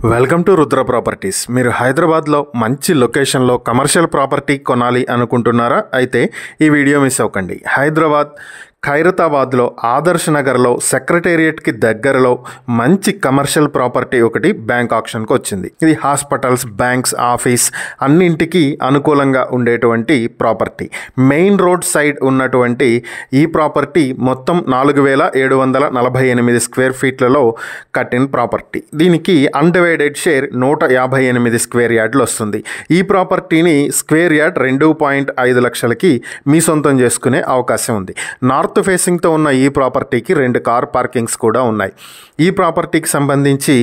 Welcome to Rudra properties. మీరు హైదరాబాద్లో మంచి లొకేషన్లో కమర్షియల్ ప్రాపర్టీ కొనాలి అనుకుంటున్నారా? అయితే ఈ వీడియో మిస్ అవ్వకండి. హైదరాబాద్ ఖైరతాబాద్లో ఆదర్శ్ నగర్లో సెక్రటేరియట్కి దగ్గరలో మంచి కమర్షియల్ ప్రాపర్టీ ఒకటి బ్యాంక్ ఆప్షన్కి వచ్చింది. ఇది హాస్పిటల్స్, బ్యాంక్స్, ఆఫీస్ అన్నింటికి అనుకూలంగా ఉండేటువంటి ప్రాపర్టీ. మెయిన్ రోడ్ సైడ్ ఉన్నటువంటి ఈ ప్రాపర్టీ మొత్తం 4748 స్క్వేర్ ఫీట్లలో కట్టిన ప్రాపర్టీ. దీనికి అన్డివైడెడ్ షేర్ 158 స్క్వేర్ యార్డ్లు వస్తుంది. ఈ ప్రాపర్టీని స్క్వేర్ యార్డ్ 2.5 లక్షలకి మీ సొంతం చేసుకునే అవకాశం ఉంది. నార్త్ ఫేసింగ్తో ఉన్న ఈ ప్రాపర్టీకి 2 కార్ పార్కింగ్స్ కూడా ఉన్నాయి. ఈ ప్రాపర్టీకి సంబంధించి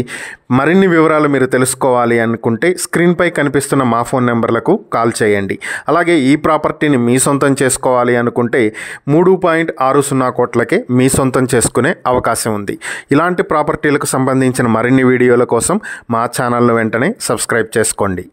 మరిన్ని వివరాలు మీరు తెలుసుకోవాలి అనుకుంటే స్క్రీన్పై కనిపిస్తున్న మా ఫోన్ నెంబర్లకు కాల్ చేయండి. అలాగే ఈ ప్రాపర్టీని మీ సొంతం చేసుకోవాలి అనుకుంటే 3.60 కోట్లకే మీ సొంతం చేసుకునే అవకాశం ఉంది. ఇలాంటి ప్రాపర్టీలకు సంబంధించిన మరిన్ని వీడియోల కోసం మా ఛానల్ను వెంటనే సబ్స్క్రైబ్ చేసుకోండి.